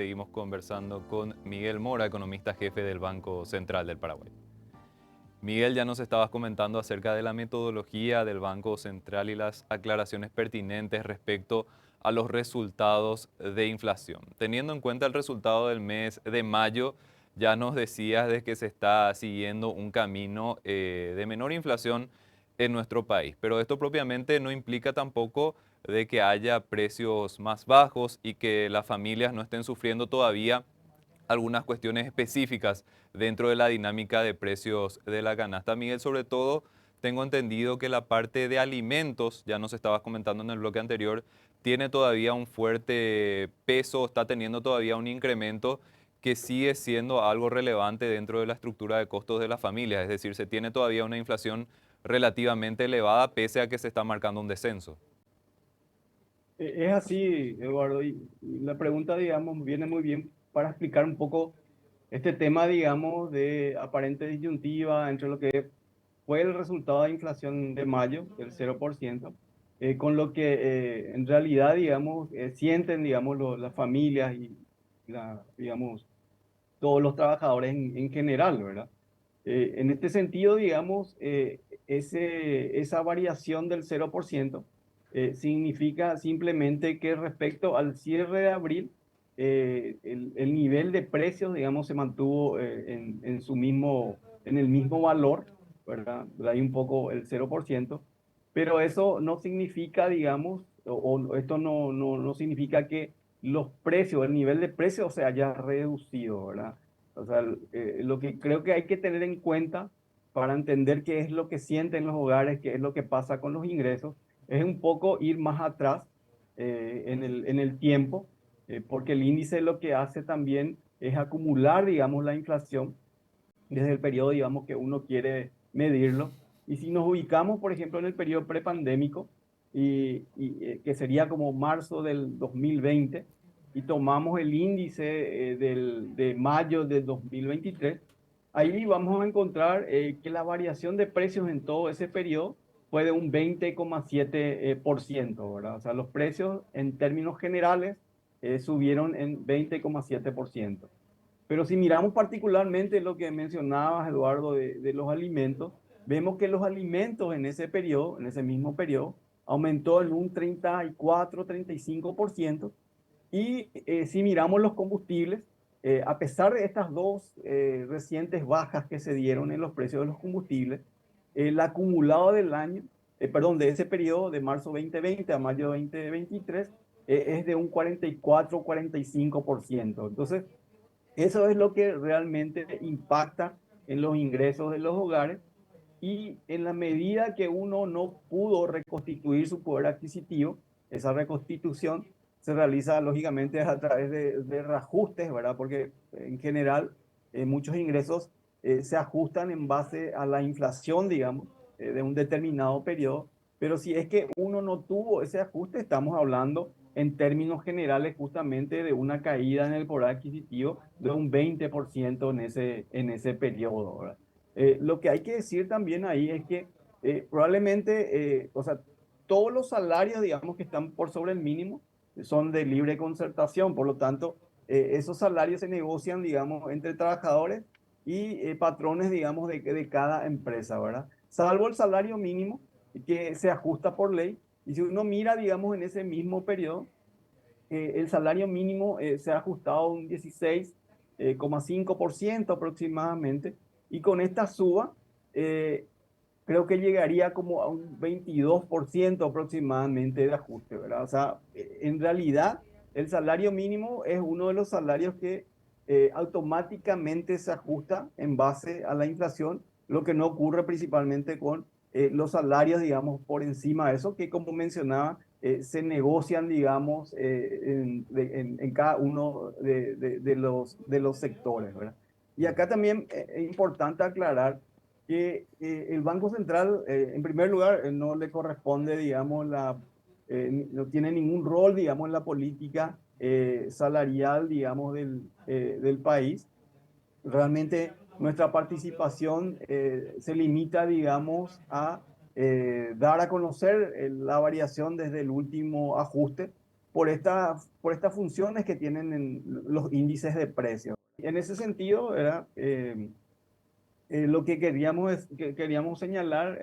Seguimos conversando con Miguel Mora, economista jefe del Banco Central del Paraguay. Miguel, ya nos estabas comentando acerca de la metodología del Banco Central y las aclaraciones pertinentes respecto a los resultados de inflación. Teniendo en cuenta el resultado del mes de mayo, ya nos decías de que se está siguiendo un camino de menor inflación en nuestro país, pero esto propiamente no implica tampoco de que haya precios más bajos y que las familias no estén sufriendo todavía algunas cuestiones específicas dentro de la dinámica de precios de la canasta. Miguel, sobre todo, tengo entendido que la parte de alimentos, ya nos estabas comentando en el bloque anterior, tiene todavía un fuerte peso, está teniendo todavía un incremento que sigue siendo algo relevante dentro de la estructura de costos de las familias. Es decir, se tiene todavía una inflación relativamente elevada pese a que se está marcando un descenso. Es así, Eduardo, y la pregunta, digamos, viene muy bien para explicar un poco este tema, digamos, de aparente disyuntiva entre lo que fue el resultado de inflación de mayo, el 0%, con lo que en realidad, digamos, sienten, digamos, las familias y, digamos, todos los trabajadores en general, ¿verdad? En este sentido, digamos, esa variación del 0% significa simplemente que respecto al cierre de abril, el nivel de precios, digamos, se mantuvo en el mismo valor, ¿verdad? De ahí un poco el 0%, pero eso no significa, digamos, o esto no significa que los precios, el nivel de precios se haya reducido, ¿verdad? O sea, lo que creo que hay que tener en cuenta para entender qué es lo que sienten los hogares, qué es lo que pasa con los ingresos, es un poco ir más atrás en el tiempo, porque el índice lo que hace también es acumular, digamos, la inflación desde el periodo, digamos, que uno quiere medirlo. Y si nos ubicamos, por ejemplo, en el periodo prepandémico, que sería como marzo del 2020, y tomamos el índice de mayo del 2023, ahí vamos a encontrar que la variación de precios en todo ese periodo fue de un 20,7%, ¿verdad? O sea, los precios en términos generales subieron en 20,7%. Pero si miramos particularmente lo que mencionabas, Eduardo, de los alimentos, vemos que los alimentos en ese periodo, en ese mismo periodo, aumentó en un 34-35%. Y si miramos los combustibles, a pesar de estas dos recientes bajas que se dieron en los precios de los combustibles, el acumulado del año, perdón, de ese periodo de marzo 2020 a mayo 2023, es de un 44-45%. Entonces, eso es lo que realmente impacta en los ingresos de los hogares, y en la medida que uno no pudo reconstituir su poder adquisitivo, esa reconstitución se realiza lógicamente a través de reajustes, ¿verdad? Porque en general muchos ingresos se ajustan en base a la inflación, digamos, de un determinado periodo, pero si es que uno no tuvo ese ajuste, estamos hablando en términos generales justamente de una caída en el poder adquisitivo de un 20% en ese periodo, ¿verdad? Lo que hay que decir también ahí es que probablemente, o sea, todos los salarios, digamos, que están por sobre el mínimo son de libre concertación. Por lo tanto, esos salarios se negocian, digamos, entre trabajadores y patrones, digamos, de cada empresa, ¿verdad? Salvo el salario mínimo que se ajusta por ley. Y si uno mira, digamos, en ese mismo periodo, el salario mínimo se ha ajustado a un 16,5% aproximadamente, y con esta suba eh, creo que llegaría como a un 22% aproximadamente de ajuste, ¿verdad? O sea, en realidad el salario mínimo es uno de los salarios que automáticamente se ajusta en base a la inflación, lo que no ocurre principalmente con los salarios, digamos, por encima de eso, que como mencionaba, se negocian, digamos, en cada uno de los sectores, ¿verdad? Y acá también es importante aclarar que el Banco Central, en primer lugar, no le corresponde, digamos, no tiene ningún rol, digamos, en la política salarial, digamos, del país. Realmente nuestra participación se limita, digamos, a dar a conocer la variación desde el último ajuste. por estas funciones que tienen en los índices de precios. En ese sentido, era, lo que queríamos señalar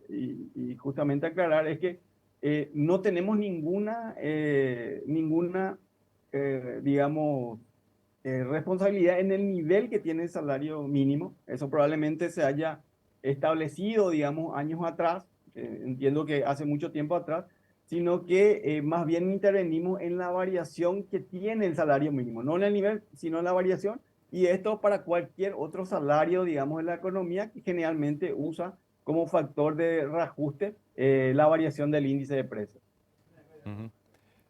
y justamente aclarar es que no tenemos digamos, responsabilidad en el nivel que tiene el salario mínimo. Eso probablemente se haya establecido, digamos, años atrás, entiendo que hace mucho tiempo atrás, sino que más bien intervenimos en la variación que tiene el salario mínimo, no en el nivel, sino en la variación. Y esto para cualquier otro salario, digamos, en la economía, que generalmente usa como factor de reajuste la variación del índice de precios. Ujú.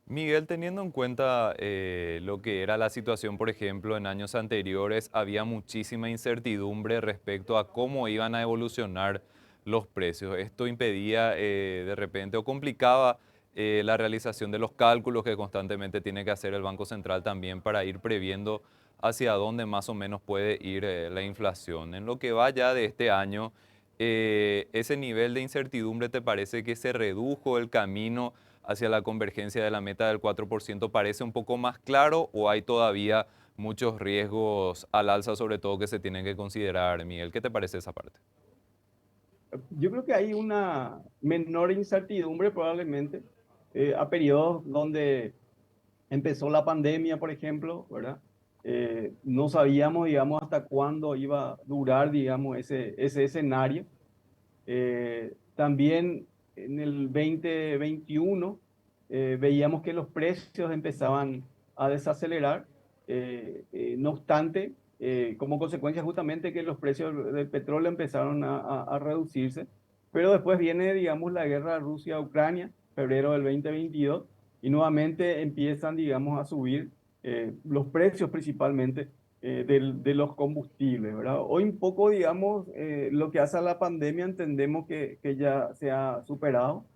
Miguel, teniendo en cuenta lo que era la situación, por ejemplo, en años anteriores, había muchísima incertidumbre respecto a cómo iban a evolucionar los precios. Esto impedía de repente o complicaba la realización de los cálculos que constantemente tiene que hacer el Banco Central también para ir previendo hacia dónde más o menos puede ir la inflación. En lo que va ya de este año, ese nivel de incertidumbre, ¿te parece que se redujo el camino hacia la convergencia de la meta del 4% parece un poco más claro o hay todavía muchos riesgos al alza, sobre todo que se tienen que considerar? Miguel, ¿qué te parece esa parte? Yo creo que hay una menor incertidumbre probablemente a periodos donde empezó la pandemia, por ejemplo, ¿verdad? No sabíamos, digamos, hasta cuándo iba a durar, digamos, ese escenario. También en el 2021 veíamos que los precios empezaban a desacelerar, no obstante, como consecuencia justamente que los precios del petróleo empezaron a reducirse, pero después viene, digamos, la guerra Rusia-Ucrania, febrero del 2022, y nuevamente empiezan, digamos, a subir los precios principalmente de los combustibles, ¿verdad? Hoy un poco, digamos, lo que hace a la pandemia entendemos que ya se ha superado.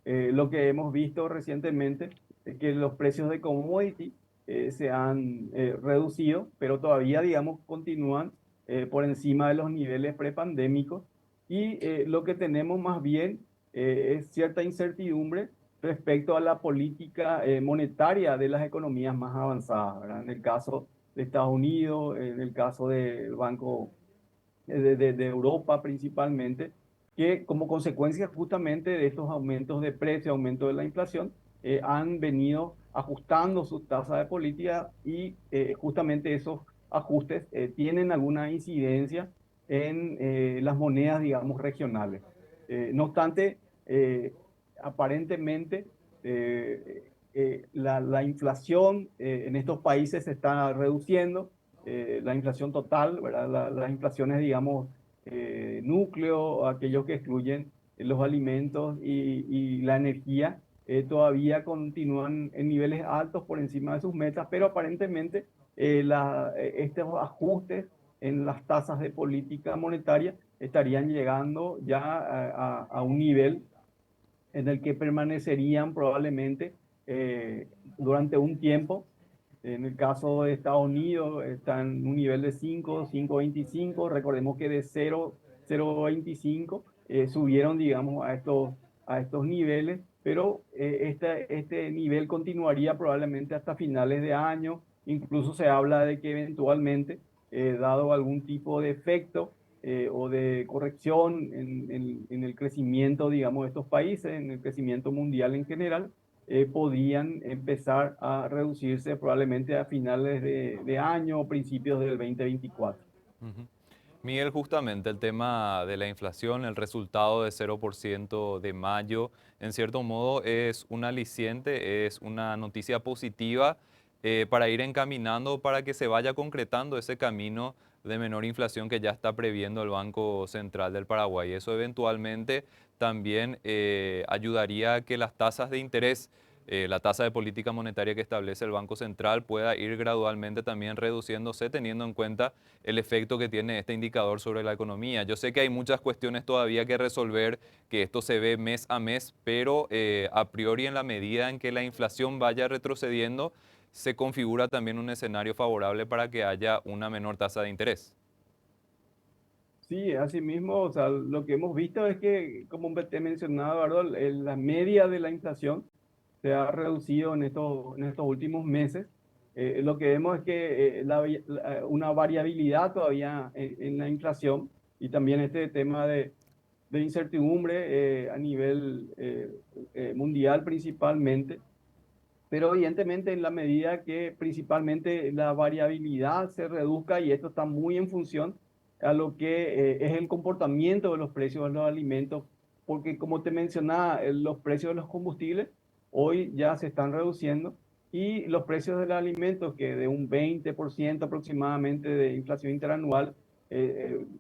Lo que hemos visto recientemente es que los precios de commodity se han reducido, pero todavía, digamos, continúan por encima de los niveles prepandémicos. Y lo que tenemos más bien es cierta incertidumbre respecto a la política monetaria de las economías más avanzadas, ¿verdad? En el caso de Estados Unidos, en el caso del Banco de Europa principalmente, que como consecuencia justamente de estos aumentos de precio, aumento de la inflación, han venido ajustando sus tasas de política y justamente esos ajustes tienen alguna incidencia en las monedas, digamos, regionales. No obstante, aparentemente la inflación en estos países se está reduciendo, la inflación total, ¿verdad? Las inflaciones, digamos, núcleo, aquellos que excluyen los alimentos y la energía, todavía continúan en niveles altos por encima de sus metas, pero aparentemente estos ajustes en las tasas de política monetaria estarían llegando ya a un nivel en el que permanecerían probablemente durante un tiempo. En el caso de Estados Unidos está en un nivel de 5,25. Recordemos que de 0,25 subieron, digamos, a estos niveles, pero este nivel continuaría probablemente hasta finales de año. Incluso se habla de que eventualmente, dado algún tipo de efecto o de corrección en el crecimiento, digamos, de estos países, en el crecimiento mundial en general, podían empezar a reducirse probablemente a finales de año o principios del 2024. Ujú. Miguel, justamente el tema de la inflación, el resultado de 0% de mayo, en cierto modo es un aliciente, es una noticia positiva para ir encaminando, para que se vaya concretando ese camino de menor inflación que ya está previendo el Banco Central del Paraguay. Eso eventualmente también ayudaría a que las tasas de interés, la tasa de política monetaria que establece el Banco Central pueda ir gradualmente también reduciéndose, teniendo en cuenta el efecto que tiene este indicador sobre la economía. Yo sé que hay muchas cuestiones todavía que resolver, que esto se ve mes a mes, pero a priori en la medida en que la inflación vaya retrocediendo, se configura también un escenario favorable para que haya una menor tasa de interés. Sí, así mismo, o sea, lo que hemos visto es que, como te mencionaba, Eduardo, la media de la inflación se ha reducido en estos últimos meses. Lo que vemos es que una variabilidad todavía en la inflación y también este tema de incertidumbre a nivel mundial principalmente, pero evidentemente en la medida que principalmente la variabilidad se reduzca, y esto está muy en función a lo que es el comportamiento de los precios de los alimentos, porque como te mencionaba, los precios de los combustibles hoy ya se están reduciendo y los precios de los alimentos que de un 20% aproximadamente de inflación interanual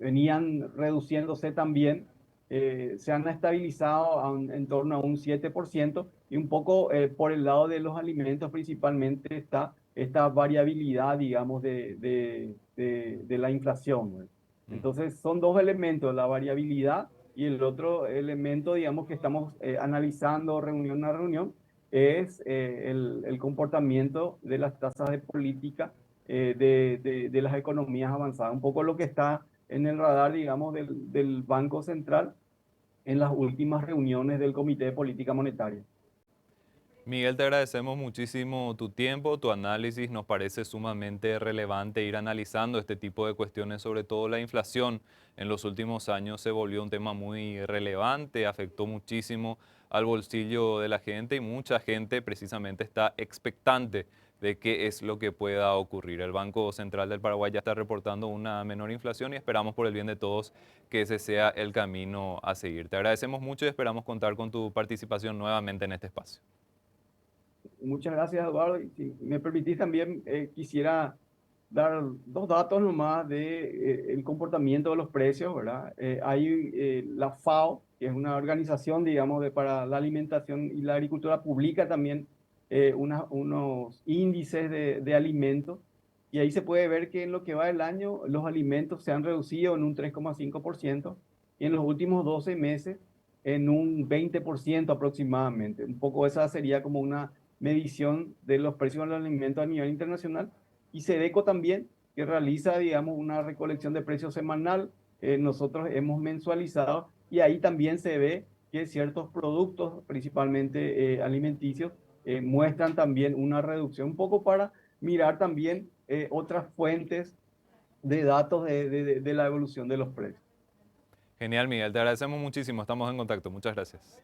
venían reduciéndose también, se han estabilizado en torno a un 7% y un poco por el lado de los alimentos principalmente está esta variabilidad, digamos, de la inflación, ¿no? Ujú. Entonces son dos elementos, la variabilidad y el otro elemento, digamos, que estamos analizando reunión a reunión, es el comportamiento de las tasas de política de las economías avanzadas, un poco lo que está en el radar, digamos, del Banco Central en las últimas reuniones del Comité de Política Monetaria. Miguel, te agradecemos muchísimo tu tiempo, tu análisis. Nos parece sumamente relevante ir analizando este tipo de cuestiones, sobre todo la inflación. En los últimos años se volvió un tema muy relevante, afectó muchísimo al bolsillo de la gente y mucha gente precisamente está expectante de qué es lo que pueda ocurrir. El Banco Central del Paraguay ya está reportando una menor inflación y esperamos por el bien de todos que ese sea el camino a seguir. Te agradecemos mucho y esperamos contar con tu participación nuevamente en este espacio. Muchas gracias, Eduardo. Y si me permitís también, quisiera dar dos datos nomás de el comportamiento de los precios, ¿verdad? Hay la FAO, que es una organización, digamos, para la alimentación y la agricultura, publica también unos índices de alimentos, y ahí se puede ver que en lo que va del año los alimentos se han reducido en un 3,5% y en los últimos 12 meses en un 20% aproximadamente. Un poco esa sería como una medición de los precios de los alimentos a nivel internacional, y Sedeco también, que realiza, digamos, una recolección de precios semanal. Nosotros hemos mensualizado y ahí también se ve que ciertos productos, principalmente alimenticios, muestran también una reducción, un poco para mirar también otras fuentes de datos de la evolución de los precios. Genial, Miguel. Te agradecemos muchísimo. Estamos en contacto. Muchas gracias.